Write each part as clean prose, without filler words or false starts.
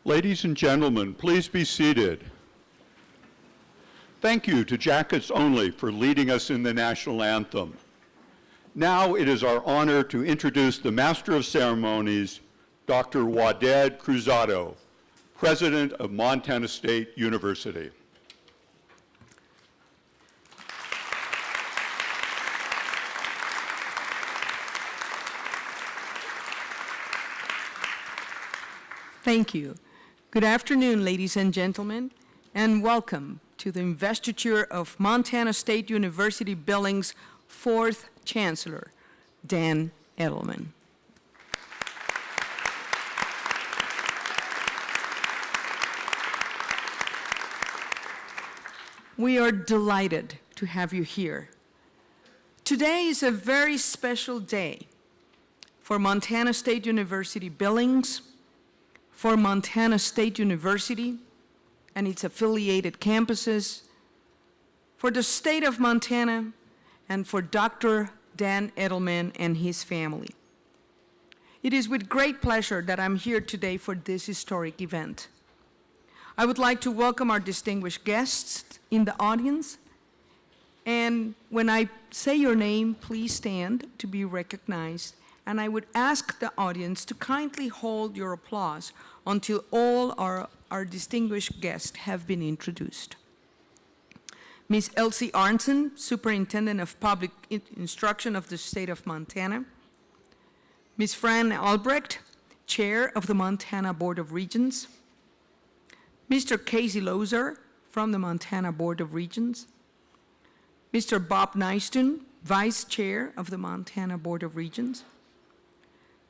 Ladies and gentlemen, please be seated. Thank you to Jackets Only for leading us in the national anthem. Now it is our honor to introduce the Master of Ceremonies, Dr. Waded Cruzado, President of Montana State University. Thank you. Good afternoon, ladies and gentlemen, and welcome to the Investiture of Montana State University Billings' fourth Chancellor, Dan Edelman. We are delighted to have you here. Today is a very special day for Montana State University Billings, for Montana State University and its affiliated campuses, for the state of Montana, and for Dr. Dan Edelman and his family. It is with great pleasure that I'm here today for this historic event. I would like to welcome our distinguished guests in the audience, and when I say your name, please stand to be recognized, and I would ask the audience to kindly hold your applause until all our distinguished guests have been introduced. Ms. Elsie Arnson, Superintendent of Public Instruction of the State of Montana. Ms. Fran Albrecht, Chair of the Montana Board of Regents. Mr. Casey Lozer from the Montana Board of Regents. Mr. Bob Nystuen, Vice Chair of the Montana Board of Regents.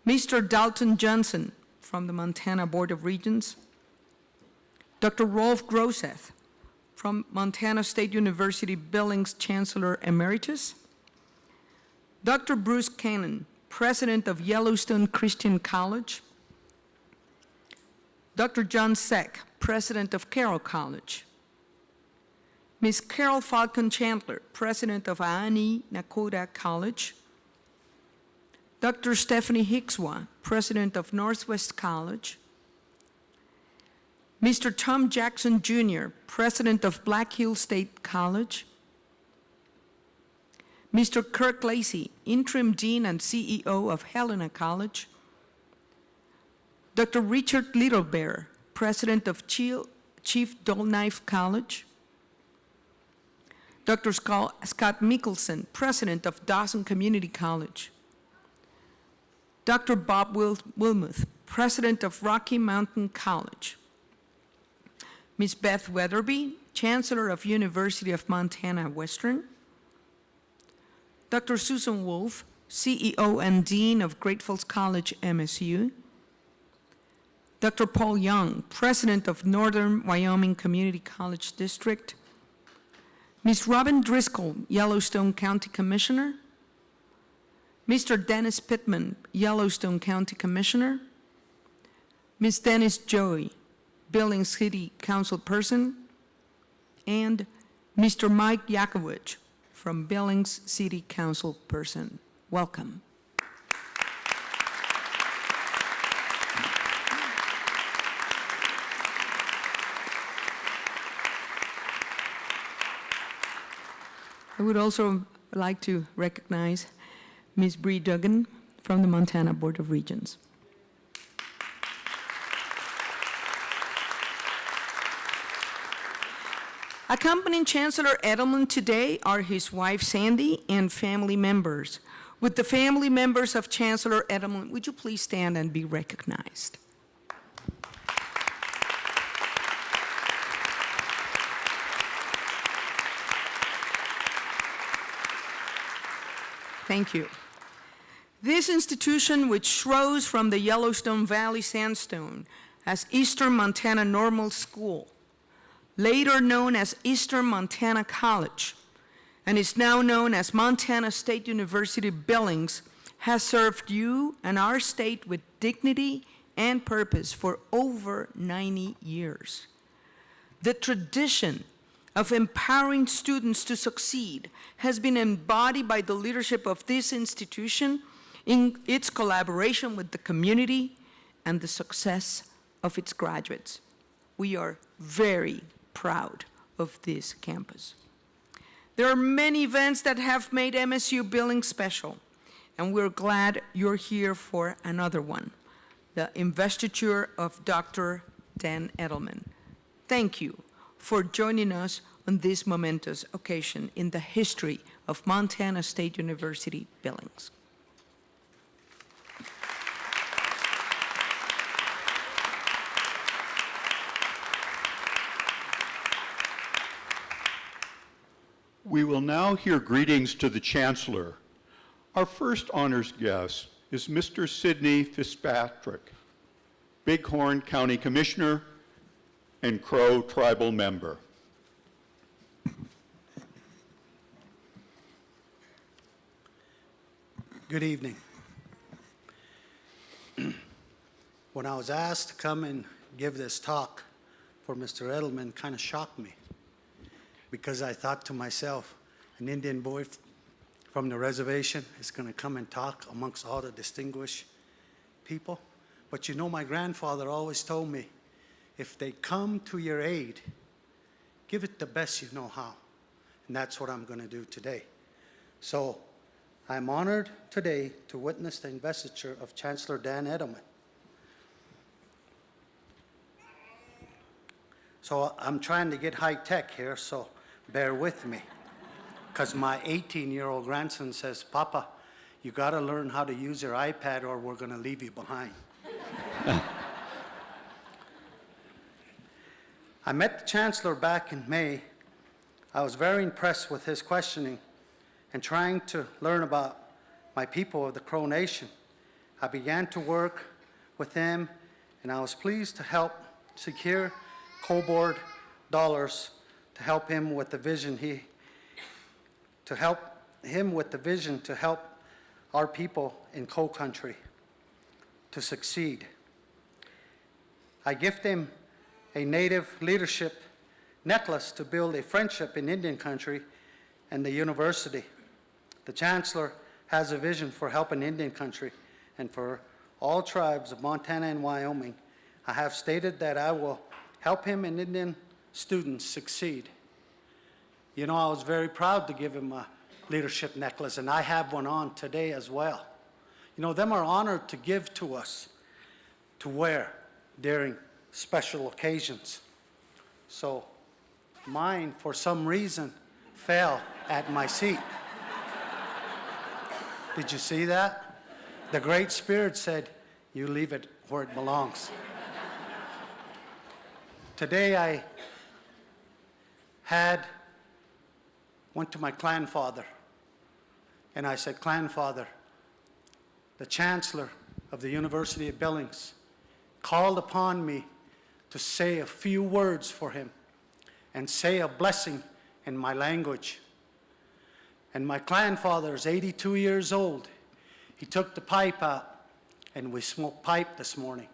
Mr. Dalton Johnson from the Montana Board of Regents. Dr. Rolf Groseth from Montana State University Billings Chancellor Emeritus. Dr. Bruce Cannon, President of Yellowstone Christian College. Dr. John Seck, President of Carroll College. Ms. Carol Falcon Chandler, President of Aani Nakota College. Dr. Stephanie Hickswa, President of Northwest College. Mr. Tom Jackson Jr., President of Black Hills State College. Mr. Kirk Lacey, Interim Dean and CEO of Helena College. Dr. Richard Littlebear, President of Chief Dullknife College. Dr. Scott Mickelson, President of Dawson Community College. Dr. Bob Wilmuth, President of Rocky Mountain College. Ms. Beth Weatherby, Chancellor of University of Montana Western. Dr. Susan Wolf, CEO and Dean of Great Falls College, MSU. Dr. Paul Young, President of Northern Wyoming Community College District. Ms. Robin Driscoll, Yellowstone County Commissioner. Mr. Dennis Pittman, Yellowstone County Commissioner. Ms. Dennis Joey, Billings City Council Person. And Mr. Mike Yakovich from Billings City Council Person. Welcome. I would also like to recognize Ms. Bree Duggan from the Montana Board of Regents. Accompanying Chancellor Edelman today are his wife Sandy and family members. With the family members of Chancellor Edelman, would you please stand and be recognized? Thank you. This institution, which rose from the Yellowstone Valley sandstone as Eastern Montana Normal School, later known as Eastern Montana College, and is now known as Montana State University Billings, has served you and our state with dignity and purpose for over 90 years. The tradition of empowering students to succeed has been embodied by the leadership of this institution in its collaboration with the community and the success of its graduates. We are very proud of this campus. There are many events that have made MSU Billings special, and we're glad you're here for another one, the Investiture of Dr. Dan Edelman. Thank you for joining us on this momentous occasion in the history of Montana State University Billings. We will now hear greetings to the Chancellor. Our first honors guest is Mr. Sidney Fitzpatrick, Bighorn County Commissioner and Crow Tribal member. Good evening. When I was asked to come and give this talk for Mr. Edelman, kind of shocked me, because I thought to myself, an Indian boy from the reservation is going to come and talk amongst all the distinguished people. But you know, my grandfather always told me, if they come to your aid, give it the best you know how. And that's what I'm going to do today. So I'm honored today to witness the investiture of Chancellor Dan Edelman. So I'm trying to get high tech here, so bear with me. Because my 18-year-old grandson says, Papa, you got to learn how to use your iPad or we're going to leave you behind. I met the Chancellor back in May. I was very impressed with his questioning and trying to learn about my people of the Crow Nation. I began to work with him, and I was pleased to help secure co-board dollars to help him with the vision to help our people in Crow country to succeed. I gift him a Native leadership necklace to build a friendship in Indian country and the university. The Chancellor has a vision for helping Indian country and for all tribes of Montana and Wyoming. I have stated that I will help him and Indian students succeed. You know, I was very proud to give him a leadership necklace, and I have one on today as well. You know, them are honored to give to us to wear during special occasions. So mine, for some reason, fell at my seat. Did you see that? The Great Spirit said, you leave it where it belongs. Today I went to my clan father, and I said, Clan father, the Chancellor of the University of Billings called upon me to say a few words for him and say a blessing in my language. And my clan father is 82 years old. He took the pipe out, and we smoked pipe this morning.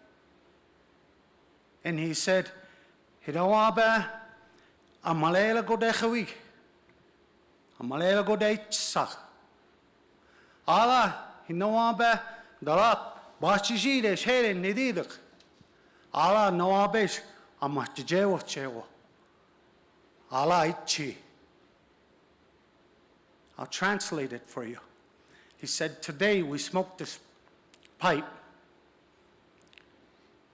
And he said, Hidawabe, Amalela Godechawi, Amalela Godechsa. Allah, Hinawabe, Dalak, Bachijide, Shere, Nididak. Allah, Noabesh, Amachijewa Chewa. Allah Ichi. I'll translate it for you. He said, today we smoked this pipe.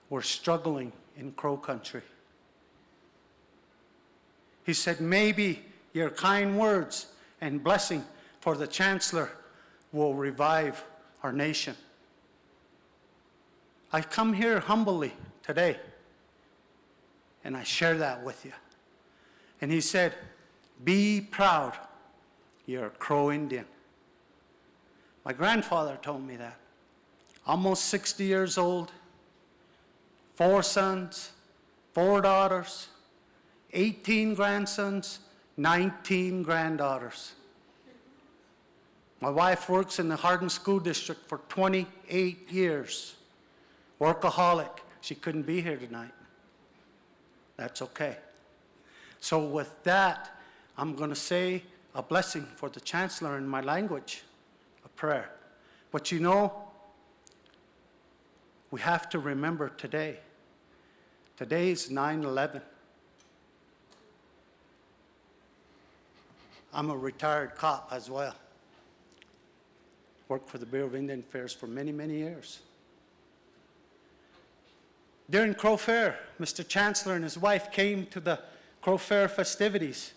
We're struggling in Crow country. He said, maybe your kind words and blessing for the Chancellor will revive our nation. I come here humbly today, and I share that with you. And he said, be proud, you're a Crow Indian. My grandfather told me that. Almost 60 years old, 4 sons, 4 daughters, 18 grandsons, 19 granddaughters. My wife works in the Hardin School District for 28 years. Workaholic. She couldn't be here tonight. That's okay. So with that, I'm going to say a blessing for the Chancellor in my language, a prayer. But you know, we have to remember today Today is 9/11. I'm a retired cop as well. Worked for the Bureau of Indian Affairs for many, many years. During Crow Fair, Mr. Chancellor and his wife came to the Crow Fair festivities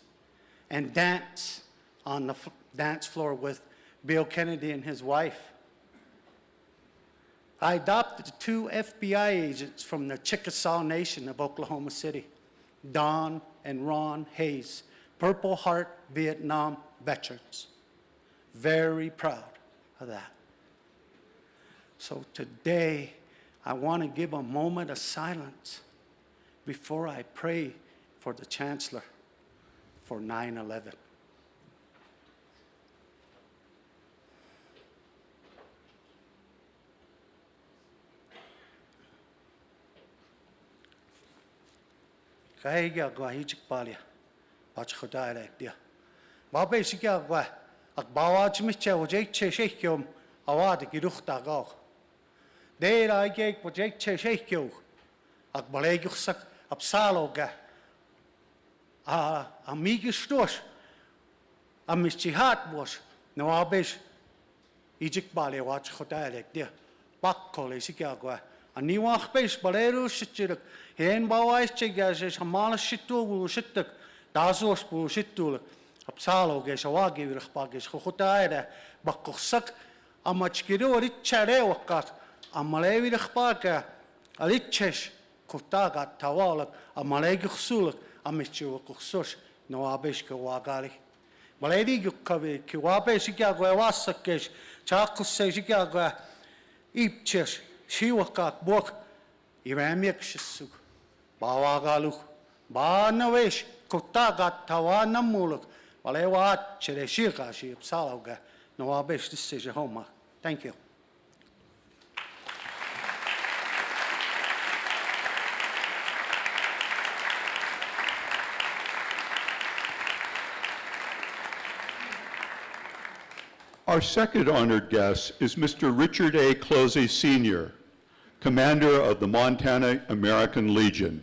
and danced on the dance floor with Bill Kennedy and his wife. I adopted 2 FBI agents from the Chickasaw Nation of Oklahoma City, Don and Ron Hayes, Purple Heart Vietnam veterans. Very proud of that. So today, I want to give a moment of silence before I pray for the Chancellor for 9/11. Kaya gwa hijik palia, bach khodai lek dia. Babe sikia gwa, ak bawaj miche ojek che shekyom awad giruch tagag. Deer I gek ojek che shekyo, ak baleguksak absaloga. Amigi stosh, amischihat was, no abesh hijik palia wach khodai lek dia. Bak kole sikia gwa. Ani wach bes balero shitchiruk. Hen bawais chigas is hamala shitu shituk. Dazos bu shitul. Apsalo ges awagi virpagis khutaire. Bakkosak amachkiru richare wakat. Amalevi virpaga. Alichesh kutaga tawalak. Amalegi khsulak. Amichu khsus. No abesh kawagali. Maledi yukavi kiwabe shikagwa wasakesh. Chakus shikagwa. Ipchesh. Shiwakak bok. Iramiak shisuk. Bawagaluk. Banawish. Kutagat tawanamuluk. Walewat chereshika shi psaloga. No abesh this is your homework. Thank you. Our second honored guest is Mr. Richard A. Closey, Sr., Commander of the Montana American Legion.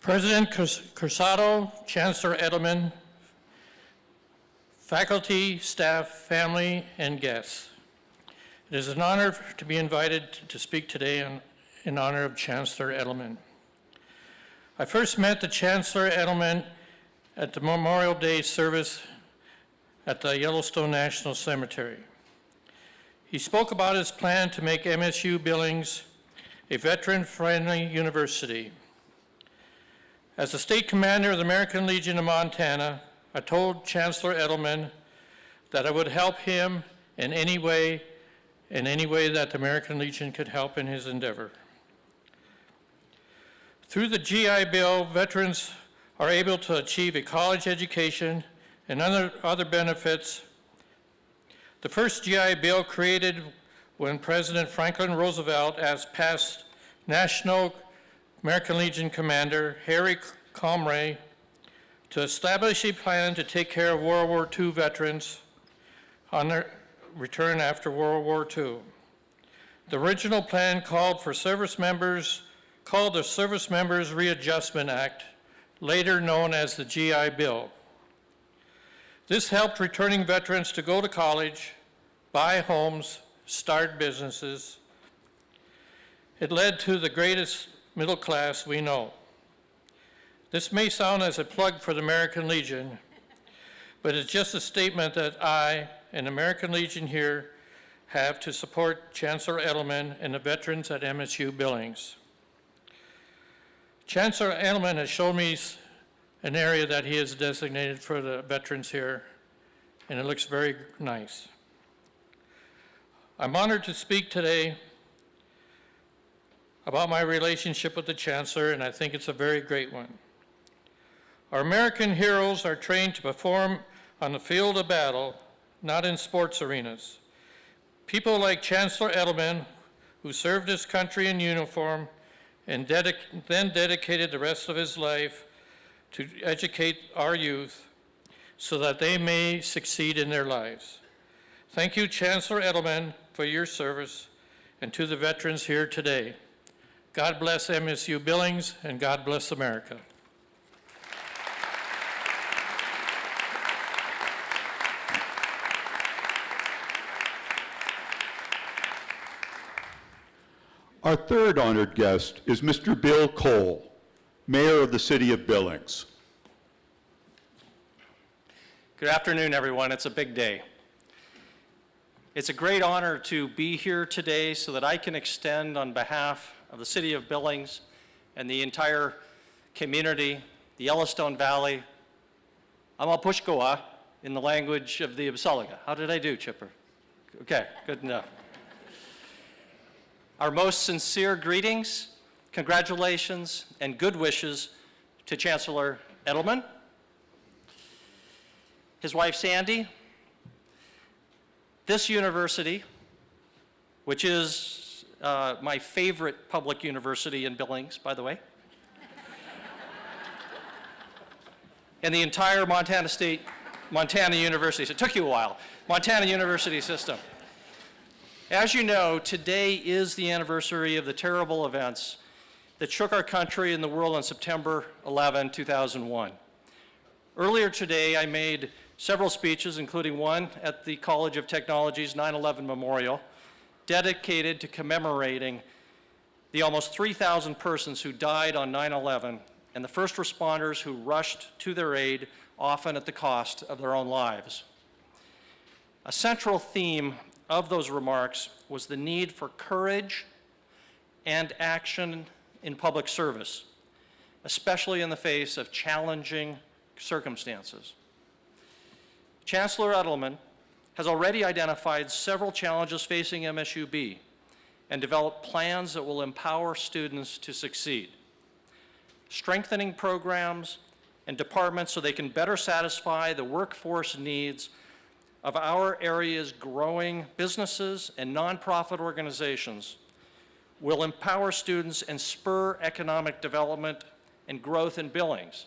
President Cruzado, Chancellor Edelman, faculty, staff, family, and guests. It is an honor to be invited to speak today in honor of Chancellor Edelman. I first met the Chancellor Edelman at the Memorial Day service at the Yellowstone National Cemetery. He spoke about his plan to make MSU Billings a veteran-friendly university. As the state commander of the American Legion of Montana, I told Chancellor Edelman that I would help him in any way that the American Legion could help in his endeavor. Through the GI Bill, veterans are able to achieve a college education and other benefits. The first GI Bill created when President Franklin Roosevelt asked past National American Legion Commander Harry Comrie to establish a plan to take care of World War II veterans on their return after World War II. The original plan called the Service Members Readjustment Act, later known as the GI Bill. This helped returning veterans to go to college, buy homes, start businesses. It led to the greatest middle class we know. This may sound as a plug for the American Legion, but it's just a statement that I and American Legion here have to support Chancellor Edelman and the veterans at MSU Billings. Chancellor Edelman has shown me an area that he has designated for the veterans here, and it looks very nice. I'm honored to speak today about my relationship with the Chancellor, and I think it's a very great one. Our American heroes are trained to perform on the field of battle, not in sports arenas. People like Chancellor Edelman, who served his country in uniform and then dedicated the rest of his life to educate our youth so that they may succeed in their lives. Thank you, Chancellor Edelman, for your service, and to the veterans here today. God bless MSU Billings, and God bless America. Our third honored guest is Mr. Bill Cole, Mayor of the City of Billings. Good afternoon, everyone. It's a big day. It's a great honor to be here today so that I can extend on behalf of the City of Billings and the entire community, the Yellowstone Valley, Amapushkoa in the language of the Absaliga. How did I do, Chipper? Okay, good enough. Our most sincere greetings, congratulations, and good wishes to Chancellor Edelman, his wife Sandy, this university, which is my favorite public university in Billings, by the way, and the entire Montana University, it took you a while, Montana University system. As you know, today is the anniversary of the terrible events that shook our country and the world on September 11, 2001. Earlier today, I made several speeches, including one at the College of Technology's 9/11 Memorial, dedicated to commemorating the almost 3,000 persons who died on 9/11 and the first responders who rushed to their aid, often at the cost of their own lives. A central theme of those remarks was the need for courage and action in public service, especially in the face of challenging circumstances. Chancellor Edelman has already identified several challenges facing MSUB and developed plans that will empower students to succeed, strengthening programs and departments so they can better satisfy the workforce needs of our area's growing businesses and nonprofit organizations, will empower students and spur economic development and growth in Billings,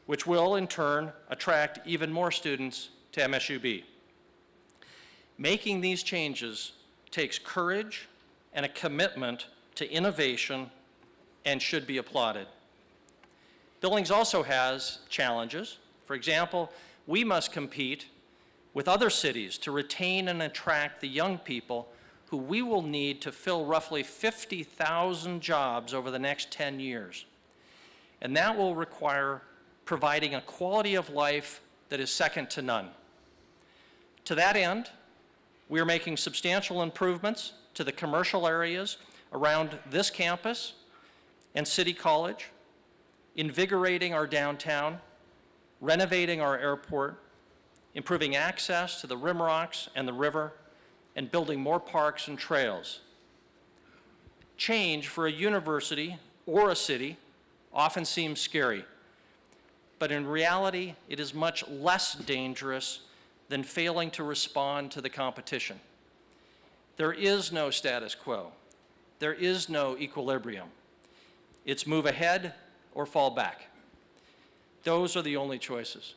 which will in turn attract even more students to MSUB. Making these changes takes courage and a commitment to innovation and should be applauded. Billings also has challenges. For example, we must compete with other cities to retain and attract the young people who we will need to fill roughly 50,000 jobs over the next 10 years. And that will require providing a quality of life that is second to none. To that end, we are making substantial improvements to the commercial areas around this campus and City College, invigorating our downtown, renovating our airport, improving access to the rimrocks and the river, and building more parks and trails. Change for a university or a city often seems scary, but in reality, it is much less dangerous than failing to respond to the competition. There is no status quo. There is no equilibrium. It's move ahead or fall back. Those are the only choices.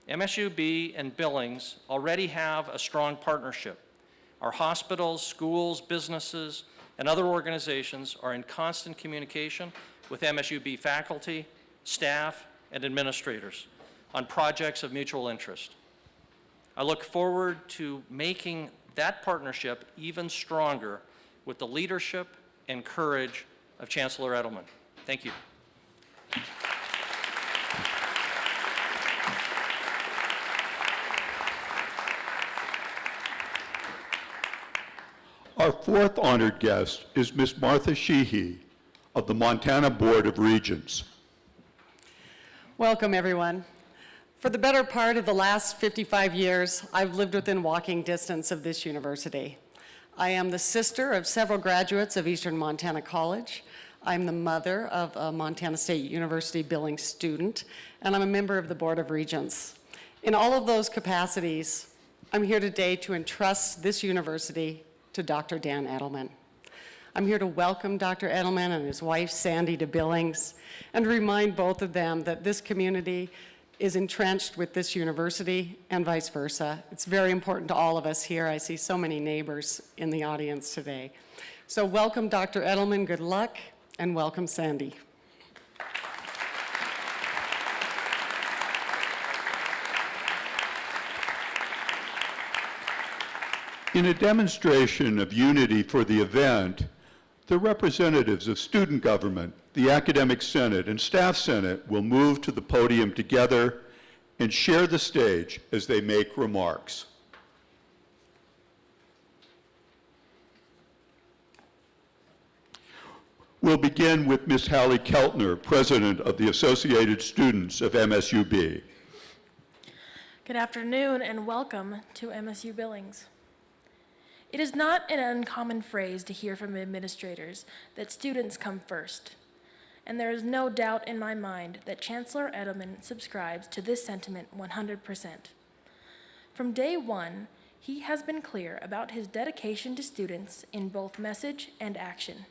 MSUB and Billings already have a strong partnership. Our hospitals, schools, businesses, and other organizations are in constant communication with MSUB faculty, staff, and administrators on projects of mutual interest. I look forward to making that partnership even stronger with the leadership and courage of Chancellor Edelman. Thank you. Our fourth honored guest is Ms. Martha Sheehy of the Montana Board of Regents. Welcome, everyone. For the better part of the last 55 years, I've lived within walking distance of this university. I am the sister of several graduates of Eastern Montana College. I'm the mother of a Montana State University Billings student, and I'm a member of the Board of Regents. In all of those capacities, I'm here today to entrust this university to Dr. Dan Edelman. I'm here to welcome Dr. Edelman and his wife, Sandy, to Billings, and remind both of them that this community is entrenched with this university and vice versa. It's very important to all of us here. I see so many neighbors in the audience today. So welcome, Dr. Edelman, good luck, and welcome, Sandy. In a demonstration of unity for the event, the representatives of student government, the Academic Senate, and Staff Senate will move to the podium together and share the stage as they make remarks. We'll begin with Ms. Hallie Keltner, President of the Associated Students of MSUB. Good afternoon and welcome to MSU Billings. It is not an uncommon phrase to hear from administrators that students come first, and there is no doubt in my mind that Chancellor Edelman subscribes to this sentiment 100%. From day one, he has been clear about his dedication to students in both message and action.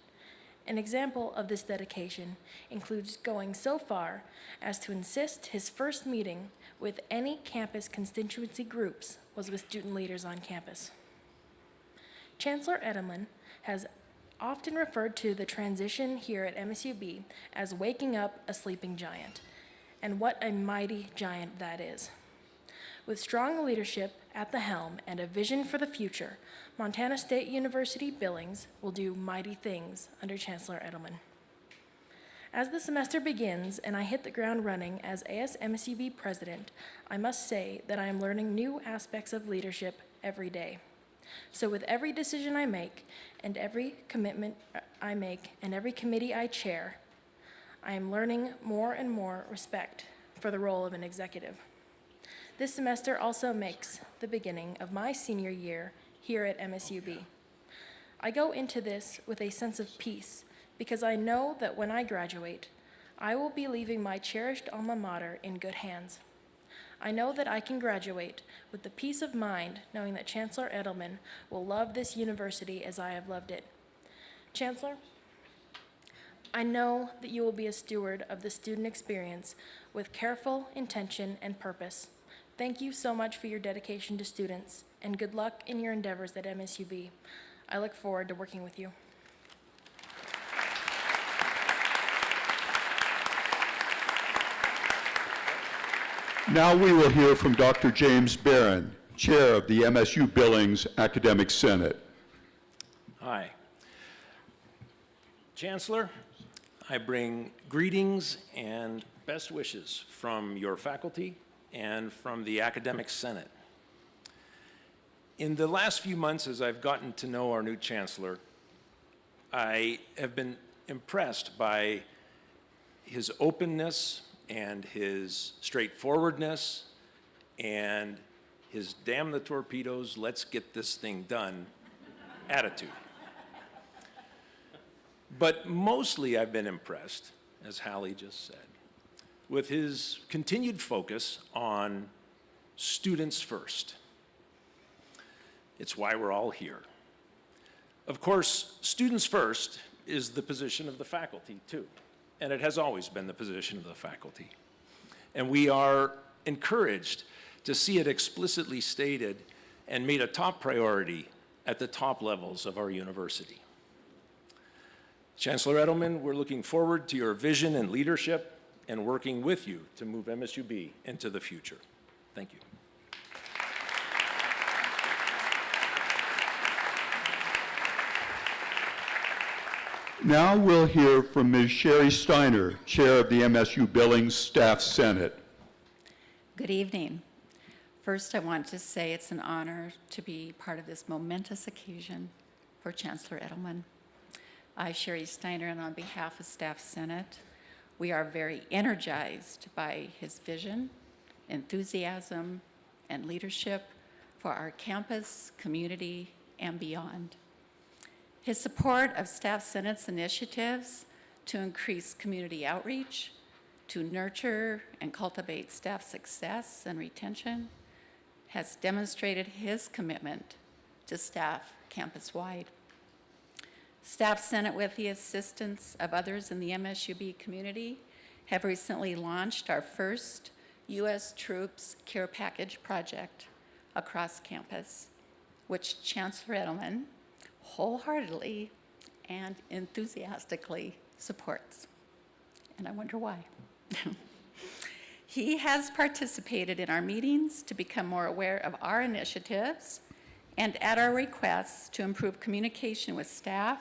An example of this dedication includes going so far as to insist his first meeting with any campus constituency groups was with student leaders on campus. Chancellor Edelman has often referred to the transition here at MSUB as waking up a sleeping giant, and what a mighty giant that is. With strong leadership at the helm and a vision for the future, Montana State University Billings will do mighty things under Chancellor Edelman. As the semester begins and I hit the ground running as ASMSUB president, I must say that I am learning new aspects of leadership every day. So with every decision I make and every commitment I make and every committee I chair, I am learning more and more respect for the role of an executive. This semester also makes the beginning of my senior year here at MSUB. I go into this with a sense of peace because I know that when I graduate, I will be leaving my cherished alma mater in good hands. I know that I can graduate with the peace of mind knowing that Chancellor Edelman will love this university as I have loved it. Chancellor, I know that you will be a steward of the student experience with careful intention and purpose. Thank you so much for your dedication to students, and good luck in your endeavors at MSUB. I look forward to working with you. Now we will hear from Dr. James Barron, Chair of the MSU Billings Academic Senate. Hi. Chancellor, I bring greetings and best wishes from your faculty and from the Academic Senate. In the last few months, as I've gotten to know our new Chancellor, I have been impressed by his openness and his straightforwardness and his damn the torpedoes, let's get this thing done attitude. But mostly I've been impressed, as Hallie just said, with his continued focus on students first. It's why we're all here. Of course, students first is the position of the faculty too, and it has always been the position of the faculty. And we are encouraged to see it explicitly stated and made a top priority at the top levels of our university. Chancellor Edelman, we're looking forward to your vision and leadership and working with you to move MSUB into the future. Thank you. Now we'll hear from Ms. Sherry Steiner, Chair of the MSU Billings Staff Senate. Good evening. First, I want to say it's an honor to be part of this momentous occasion for Chancellor Edelman. I, Sherry Steiner, and on behalf of Staff Senate, we are very energized by his vision, enthusiasm, and leadership for our campus, community, and beyond. His support of Staff Senate's initiatives to increase community outreach, to nurture and cultivate staff success and retention, has demonstrated his commitment to staff campus-wide. Staff Senate, with the assistance of others in the MSUB community, have recently launched our first U.S. Troops Care Package project across campus, which Chancellor Edelman wholeheartedly and enthusiastically supports. And I wonder why. He has participated in our meetings to become more aware of our initiatives, and at our requests to improve communication with staff,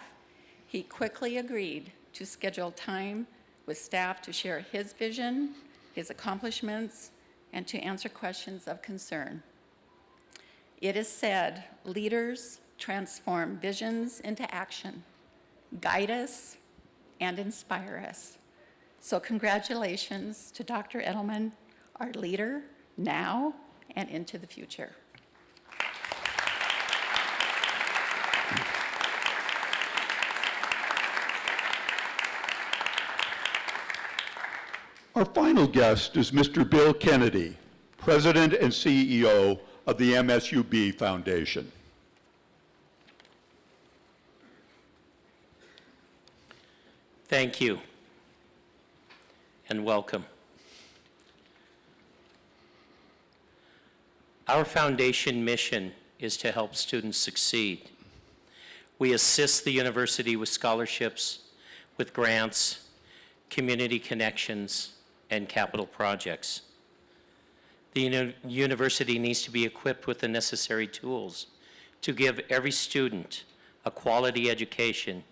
he quickly agreed to schedule time with staff to share his vision, his accomplishments, and to answer questions of concern. It is said, leaders transform visions into action, guide us, and inspire us. So congratulations to Dr. Edelman, our leader now and into the future. Our final guest is Mr. Bill Kennedy, President and CEO of the MSUB Foundation. Thank you, and welcome. Our foundation mission is to help students succeed. We assist the university with scholarships, with grants, community connections, and capital projects. The university needs to be equipped with the necessary tools to give every student a quality education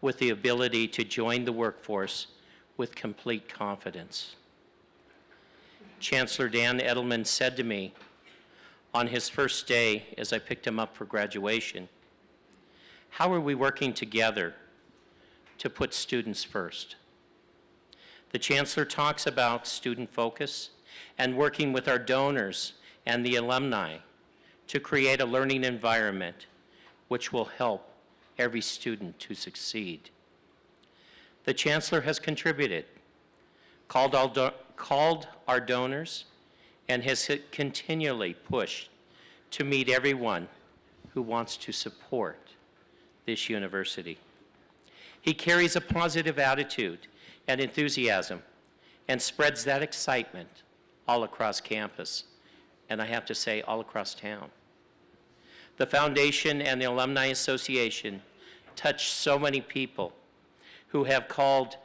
with the ability to join the workforce with complete confidence. Chancellor Dan Edelman said to me on his first day as I picked him up for graduation, how are we working together to put students first? The Chancellor talks about student focus and working with our donors and the alumni to create a learning environment which will help every student to succeed. The Chancellor has contributed, called our donors, and has continually pushed to meet everyone who wants to support this university. He carries a positive attitude and enthusiasm and spreads that excitement all across campus, and I have to say all across town. The foundation and the Alumni Association touch so many people who have called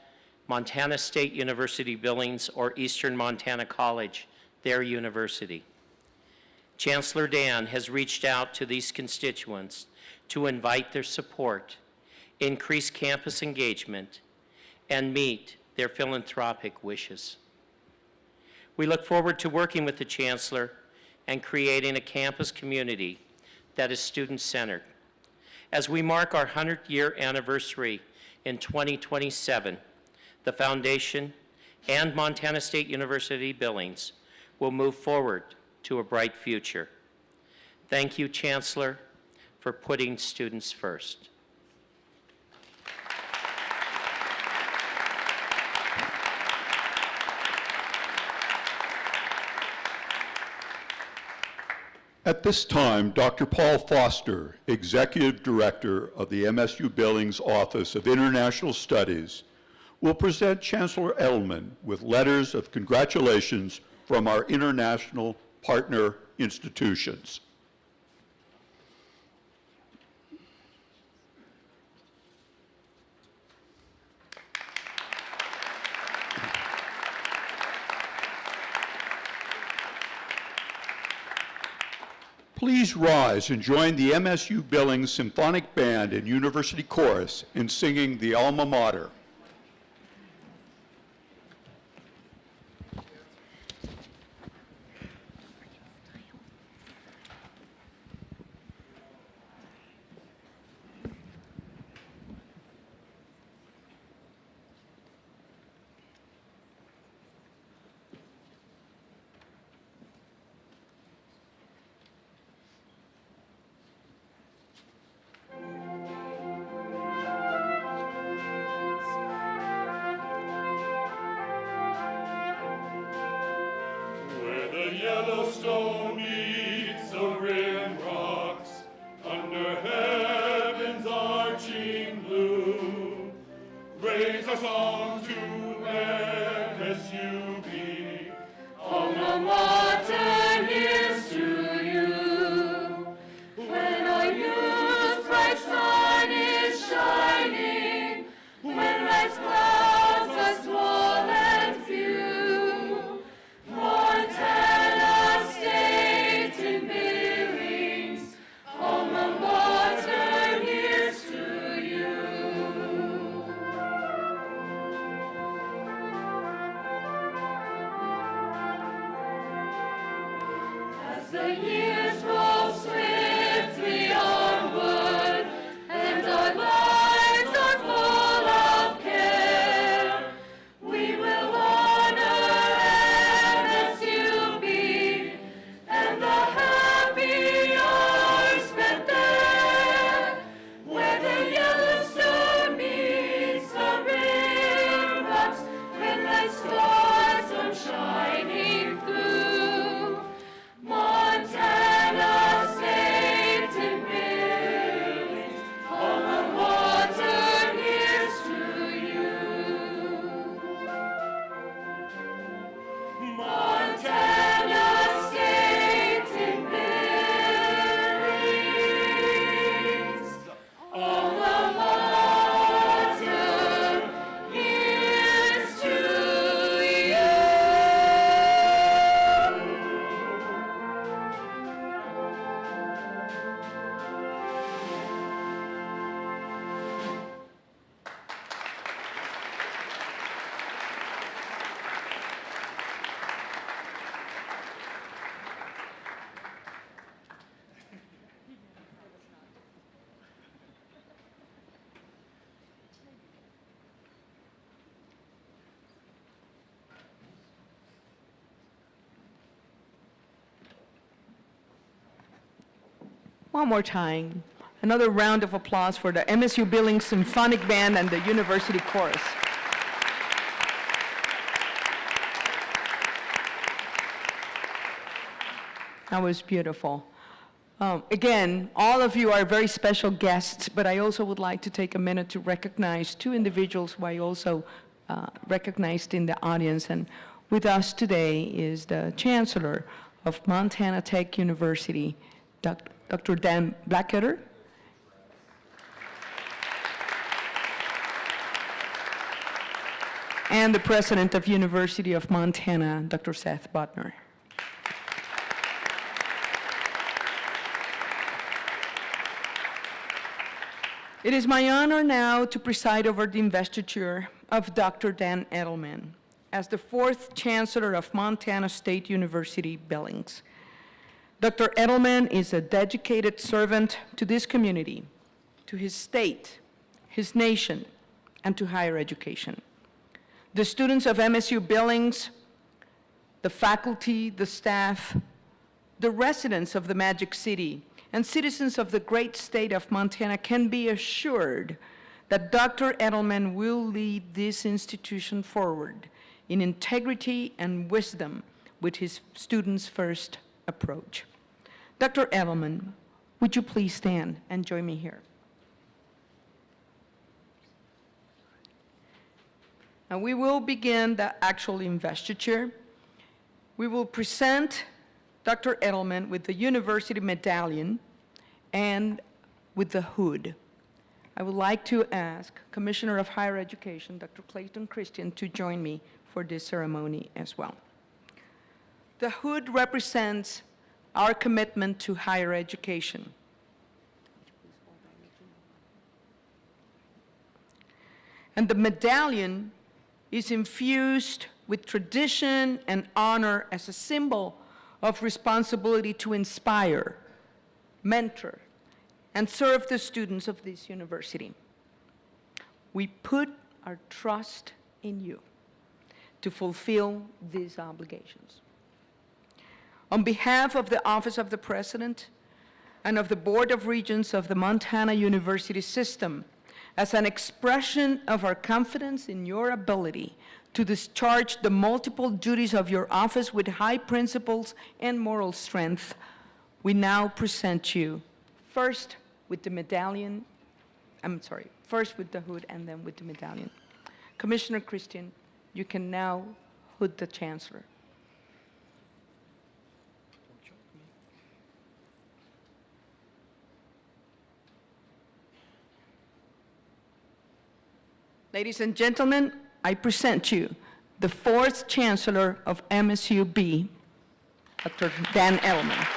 Montana State University Billings or Eastern Montana College their university. Chancellor Dan has reached out to these constituents to invite their support, increase campus engagement, and meet their philanthropic wishes. We look forward to working with the Chancellor and creating a campus community that is student-centered. As we mark our 100-year anniversary in 2027, the Foundation and Montana State University Billings will move forward to a bright future. Thank you, Chancellor, for putting students first. At this time, Dr. Paul Foster, Executive Director of the MSU Billings Office of International Studies, will present Chancellor Edelman with letters of congratulations from our international partner institutions. Please rise and join the MSU Billings Symphonic Band and University Chorus in singing the Alma Mater. Yellowstone meets the rim rocks under heaven's arching blue. Raise a song to MSUB on the One more time. Another round of applause for the MSU Billings Symphonic Band and the University Chorus. That was beautiful. Again, all of you are very special guests, but I also would like to take a minute to recognize two individuals who I also recognized in the audience. And with us today is the Chancellor of Montana Tech University, Dr. Dan Blackketter. And the President of University of Montana, Dr. Seth Butner. It is my honor now to preside over the investiture of Dr. Dan Edelman as the fourth Chancellor of Montana State University, Billings. Dr. Edelman is a dedicated servant to this community, to his state, his nation, and to higher education. The students of MSU Billings, the faculty, the staff, the residents of the Magic City, and citizens of the great state of Montana can be assured that Dr. Edelman will lead this institution forward in integrity and wisdom with his students first approach. Dr. Edelman, would you please stand and join me here? Now we will begin the actual investiture. We will present Dr. Edelman with the university medallion and with the hood. I would like to ask Commissioner of Higher Education, Dr. Clayton Christian, to join me for this ceremony as well. The hood represents our commitment to higher education. And the medallion is infused with tradition and honor as a symbol of responsibility to inspire, mentor, and serve the students of this university. We put our trust in you to fulfill these obligations. On behalf of the Office of the President and of the Board of Regents of the Montana University System, as an expression of our confidence in your ability to discharge the multiple duties of your office with high principles and moral strength, we now present you first with the medallion, first with the hood and then with the medallion. Commissioner Christian, you can now hood the Chancellor. Ladies and gentlemen, I present you the fourth Chancellor of MSU-B, Dr. Dan Edelman.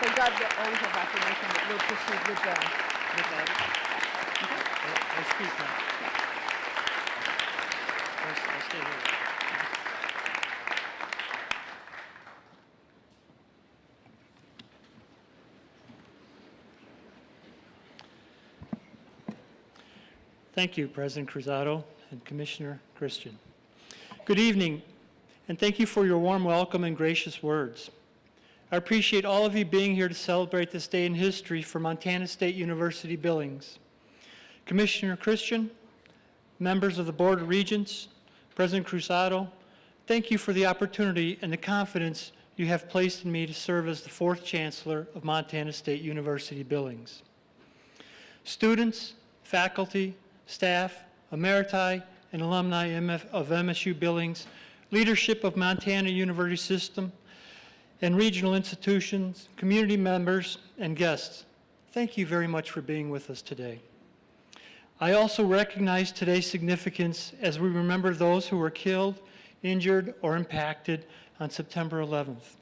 They got the oath of affirmation that will proceed with the I speak now. I'll stay here. Thank you, President Cruzado and Commissioner Christian. Good evening, and thank you for your warm welcome and gracious words. I appreciate all of you being here to celebrate this day in history for Montana State University Billings. Commissioner Christian, members of the Board of Regents, President Cruzado, thank you for the opportunity and the confidence you have placed in me to serve as the fourth Chancellor of Montana State University Billings. Students, faculty, staff, emeriti, and alumni of MSU Billings, leadership of Montana University System, and regional institutions, community members, and guests, thank you very much for being with us today. I also recognize today's significance as we remember those who were killed, injured, or impacted on September 11th,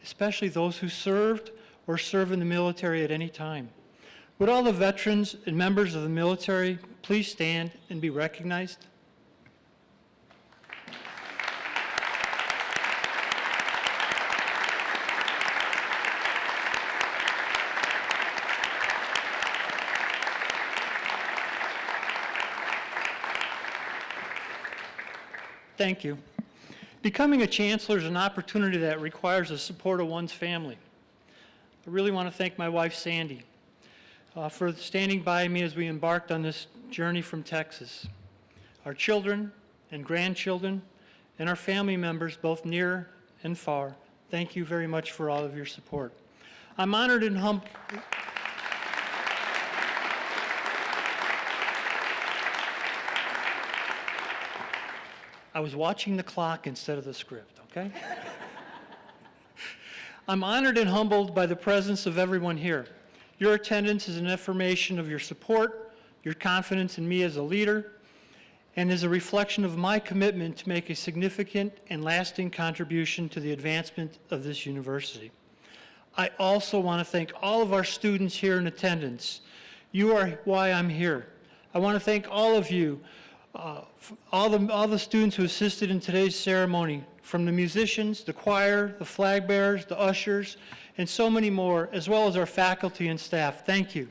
especially those who served or serve in the military at any time. Would all the veterans and members of the military please stand and be recognized? Thank you. Becoming a chancellor is an opportunity that requires the support of one's family. I really want to thank my wife, Sandy, for standing by me as we embarked on this journey from Texas. Our children and grandchildren and our family members, both near and far, thank you very much for all of your support. I'm honored and humbled. I was watching the clock instead of the script, okay? I'm honored and humbled by the presence of everyone here. Your attendance is an affirmation of your support, your confidence in me as a leader, and is a reflection of my commitment to make a significant and lasting contribution to the advancement of this university. I also want to thank all of our students here in attendance. You are why I'm here. I want to thank all of you, all the students who assisted in today's ceremony, from the musicians, the choir, the flag bearers, the ushers, and so many more, as well as our faculty and staff. Thank you.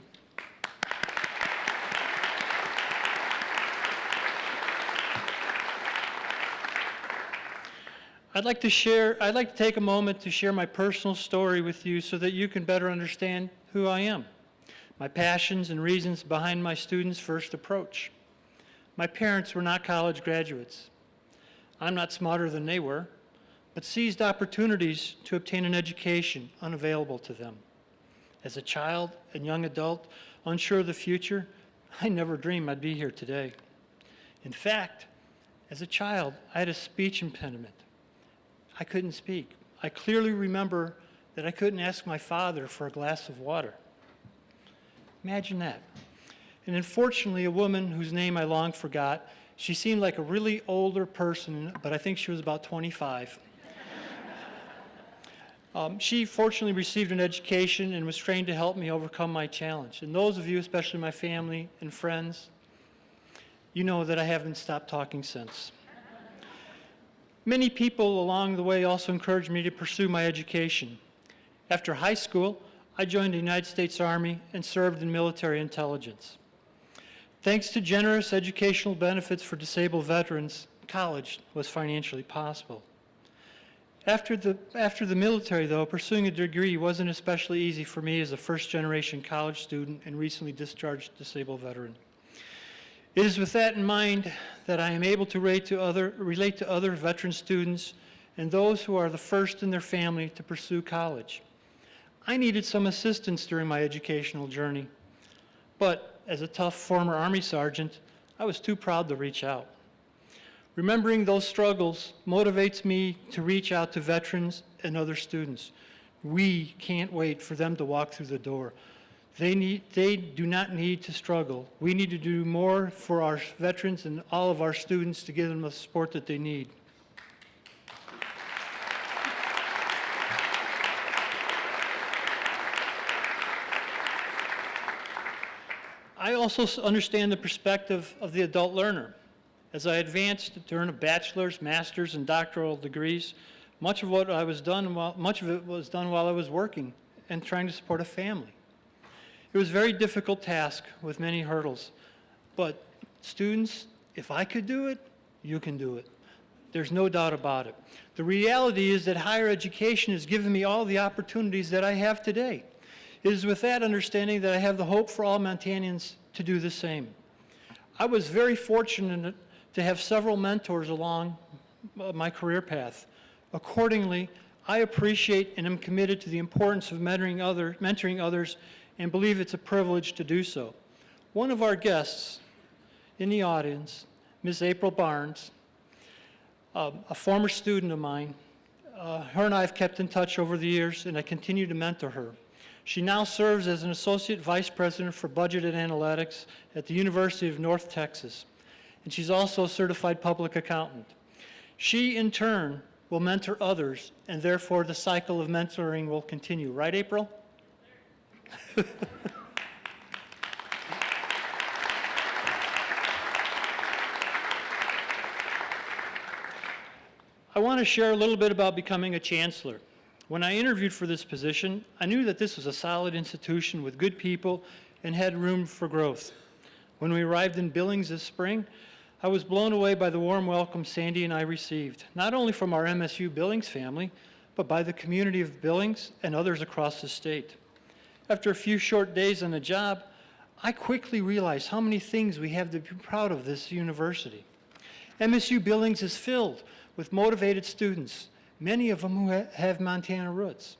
I'd like to take a moment to share my personal story with you so that you can better understand who I am, my passions and reasons behind my students' first approach. My parents were not college graduates. I'm not smarter than they were, but seized opportunities to obtain an education unavailable to them. As a child and young adult, unsure of the future, I never dreamed I'd be here today. In fact, as a child, I had a speech impediment. I couldn't speak. I clearly remember that I couldn't ask my father for a glass of water. Imagine that. And unfortunately, a woman whose name I long forgot, she seemed like a really older person, but I think she was about 25. She fortunately received an education and was trained to help me overcome my challenge. And those of you, especially my family and friends, you know that I haven't stopped talking since. Many people along the way also encouraged me to pursue my education. After high school, I joined the United States Army and served in military intelligence. Thanks to generous educational benefits for disabled veterans, college was financially possible. After the military, though, pursuing a degree wasn't especially easy for me as a first-generation college student and recently discharged disabled veteran. It is with that in mind that I am able to relate to other veteran students and those who are the first in their family to pursue college. I needed some assistance during my educational journey, but as a tough former Army sergeant, I was too proud to reach out. Remembering those struggles motivates me to reach out to veterans and other students. We can't wait for them to walk through the door. They do not need to struggle. We need to do more for our veterans and all of our students to give them the support that they need. I also understand the perspective of the adult learner. As I advanced to earn a bachelor's, master's, and doctoral degrees, much of it was done while I was working and trying to support a family. It was a very difficult task with many hurdles, but students, if I could do it, you can do it. There's no doubt about it. The reality is that higher education has given me all the opportunities that I have today. It is with that understanding that I have the hope for all Montanians to do the same. I was very fortunate to have several mentors along my career path. Accordingly, I appreciate and am committed to the importance of mentoring others and believe it's a privilege to do so. One of our guests in the audience, Ms. April Barnes, a former student of mine, her and I have kept in touch over the years, and I continue to mentor her. She now serves as an Associate Vice President for Budget and Analytics at the University of North Texas, and she's also a certified public accountant. She, in turn, will mentor others, and therefore the cycle of mentoring will continue. Right, April? I want to share a little bit about becoming a chancellor. When I interviewed for this position, I knew that this was a solid institution with good people and had room for growth. When we arrived in Billings this spring, I was blown away by the warm welcome Sandy and I received, not only from our MSU Billings family, but by the community of Billings and others across the state. After a few short days on the job, I quickly realized how many things we have to be proud of this university. MSU Billings is filled with motivated students, many of them who have Montana roots.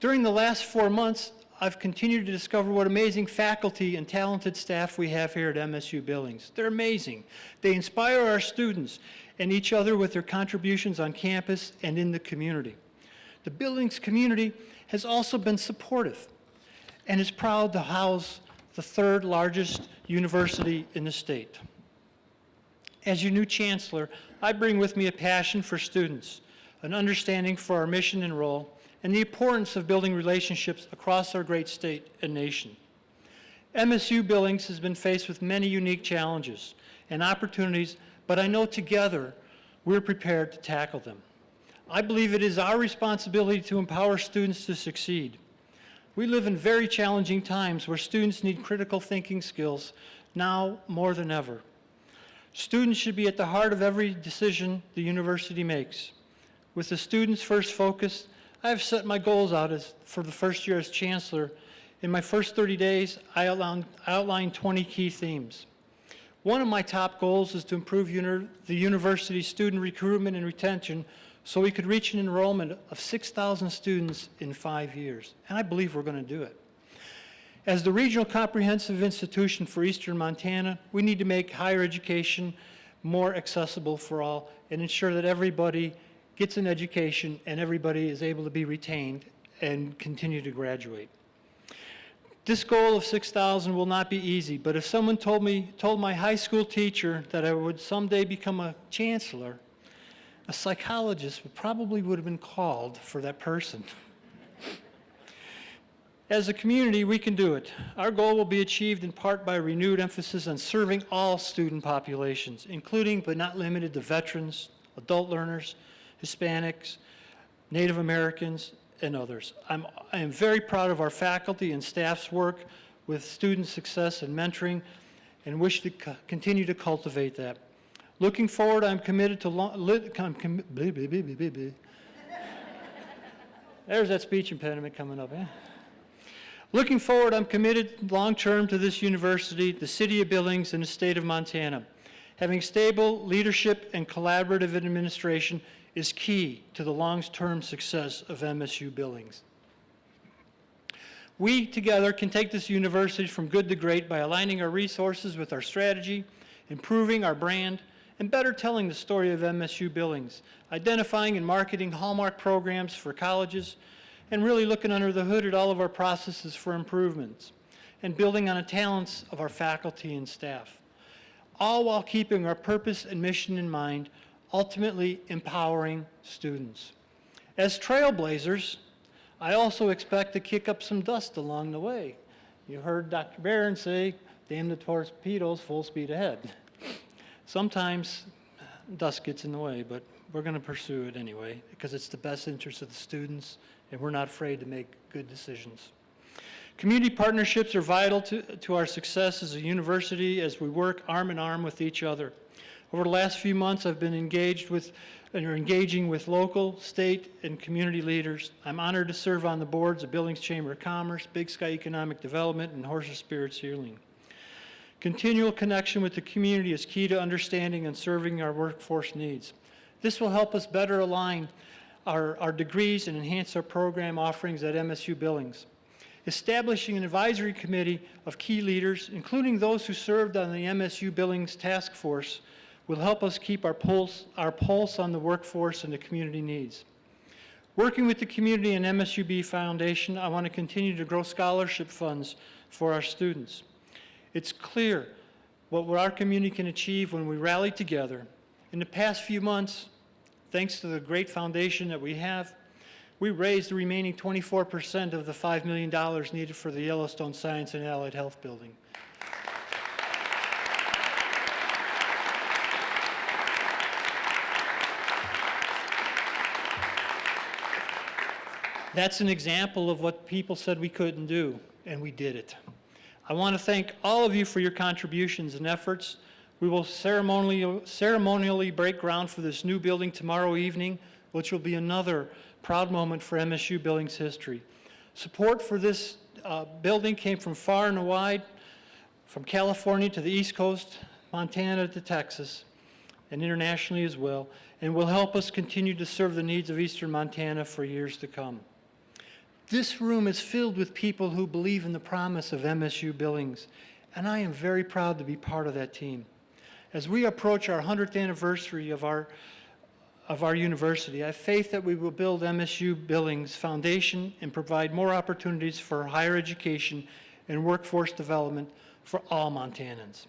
During the last 4 months, I've continued to discover what amazing faculty and talented staff we have here at MSU Billings. They're amazing. They inspire our students and each other with their contributions on campus and in the community. The Billings community has also been supportive and is proud to house the third largest university in the state. As your new chancellor, I bring with me a passion for students, an understanding for our mission and role, and the importance of building relationships across our great state and nation. MSU Billings has been faced with many unique challenges and opportunities, but I know together we're prepared to tackle them. I believe it is our responsibility to empower students to succeed. We live in very challenging times where students need critical thinking skills now more than ever. Students should be at the heart of every decision the university makes. With the students first focus, I have set my goals out for the first year as chancellor. In my first 30 days, I outlined 20 key themes. One of my top goals is to improve the university's student recruitment and retention so we could reach an enrollment of 6,000 students in 5 years. And I believe we're going to do it. As the regional comprehensive institution for Eastern Montana, we need to make higher education more accessible for all and ensure that everybody gets an education and everybody is able to be retained and continue to graduate. This goal of 6,000 will not be easy, but if someone told my high school teacher that I would someday become a chancellor, a psychologist would have been called for that person. As a community, we can do it. Our goal will be achieved in part by a renewed emphasis on serving all student populations, including but not limited to veterans, adult learners, Hispanics, Native Americans, and others. I am very proud of our faculty and staff's work with student success and mentoring and wish to continue to cultivate that. Looking forward, I'm committed to There's that speech impediment coming up, eh? Looking forward, I'm committed long-term to this university, the city of Billings, and the state of Montana. Having stable leadership and collaborative administration is key to the long-term success of MSU Billings. We together can take this university from good to great by aligning our resources with our strategy, improving our brand, and better telling the story of MSU Billings, identifying and marketing hallmark programs for colleges, and really looking under the hood at all of our processes for improvements, and building on the talents of our faculty and staff, all while keeping our purpose and mission in mind, ultimately empowering students. As trailblazers, I also expect to kick up some dust along the way. You heard Dr. Barron say, damn the torpedoes, full speed ahead. Sometimes dust gets in the way, but we're going to pursue it anyway because it's the best interest of the students and we're not afraid to make good decisions. Community partnerships are vital to our success as a university as we work arm in arm with each other. Over the last few months, I've been engaging with local, state, and community leaders. I'm honored to serve on the boards of Billings Chamber of Commerce, Big Sky Economic Development, and Horse of Spirits Healing. Continual connection with the community is key to understanding and serving our workforce needs. This will help us better align our degrees and enhance our program offerings at MSU Billings. Establishing an advisory committee of key leaders, including those who served on the MSU Billings Task Force, will help us keep our pulse on the workforce and the community needs. Working with the community and MSUB Foundation, I want to continue to grow scholarship funds for our students. It's clear what our community can achieve when we rally together. In the past few months, thanks to the great foundation that we have, we raised the remaining 24% of the $5 million needed for the Yellowstone Science and Allied Health Building. That's an example of what people said we couldn't do, and we did it. I want to thank all of you for your contributions and efforts. We will ceremonially break ground for this new building tomorrow evening, which will be another proud moment for MSU Billings history. Support for this building came from far and wide, from California to the East Coast, Montana to Texas, and internationally as well, and will help us continue to serve the needs of Eastern Montana for years to come. This room is filled with people who believe in the promise of MSU Billings, and I am very proud to be part of that team. As we approach our 100th anniversary of our university, I have faith that we will build MSU Billings foundation and provide more opportunities for higher education and workforce development for all Montanans.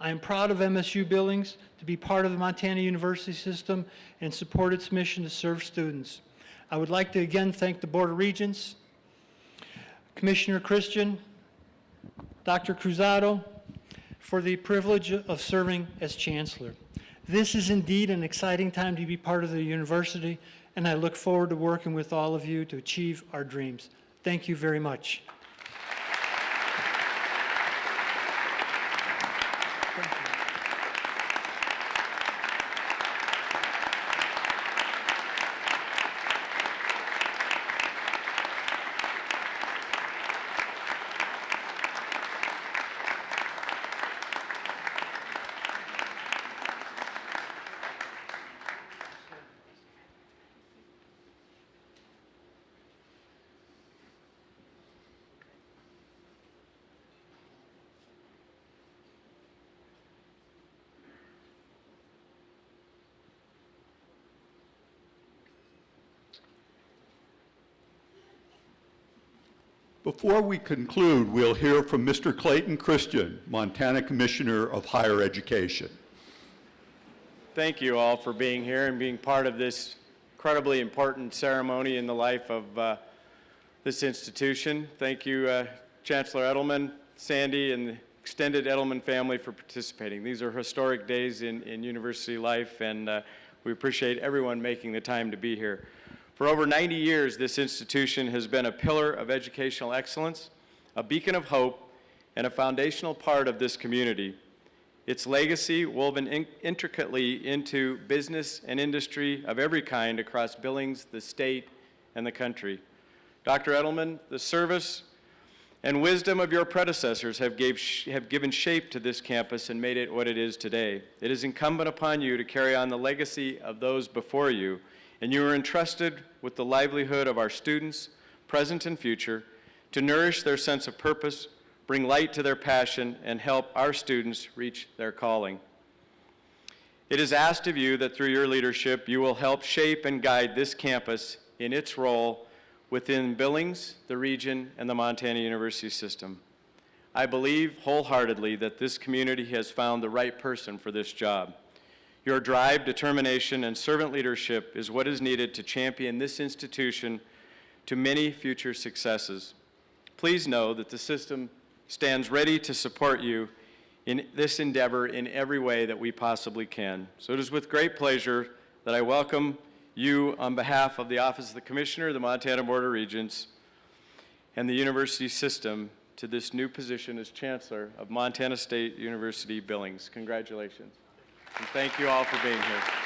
I am proud of MSU Billings to be part of the Montana University system and support its mission to serve students. I would like to again thank the Board of Regents, Commissioner Christian, Dr. Cruzado, for the privilege of serving as Chancellor. This is indeed an exciting time to be part of the university, and I look forward to working with all of you to achieve our dreams. Thank you very much. Before we conclude, we'll hear from Mr. Clayton Christian, Montana Commissioner of Higher Education. Thank you all for being here and being part of this incredibly important ceremony in the life of this institution. Thank you, Chancellor Edelman, Sandy, and the extended Edelman family for participating. These are historic days in university life, and we appreciate everyone making the time to be here. For over 90 years, this institution has been a pillar of educational excellence, a beacon of hope, and a foundational part of this community. Its legacy, woven intricately into business and industry of every kind across Billings, the state, and the country. Dr. Edelman, the service and wisdom of your predecessors have given shape to this campus and made it what it is today. It is incumbent upon you to carry on the legacy of those before you, and you are entrusted with the livelihood of our students, present and future, to nourish their sense of purpose, bring light to their passion, and help our students reach their calling. It is asked of you that through your leadership, you will help shape and guide this campus in its role within Billings, the region, and the Montana University system. I believe wholeheartedly that this community has found the right person for this job. Your drive, determination, and servant leadership is what is needed to champion this institution to many future successes. Please know that the system stands ready to support you in this endeavor in every way that we possibly can. So it is with great pleasure that I welcome you on behalf of the Office of the Commissioner, the Montana Board of Regents, and the university system to this new position as Chancellor of Montana State University Billings. Congratulations. And thank you all for being here.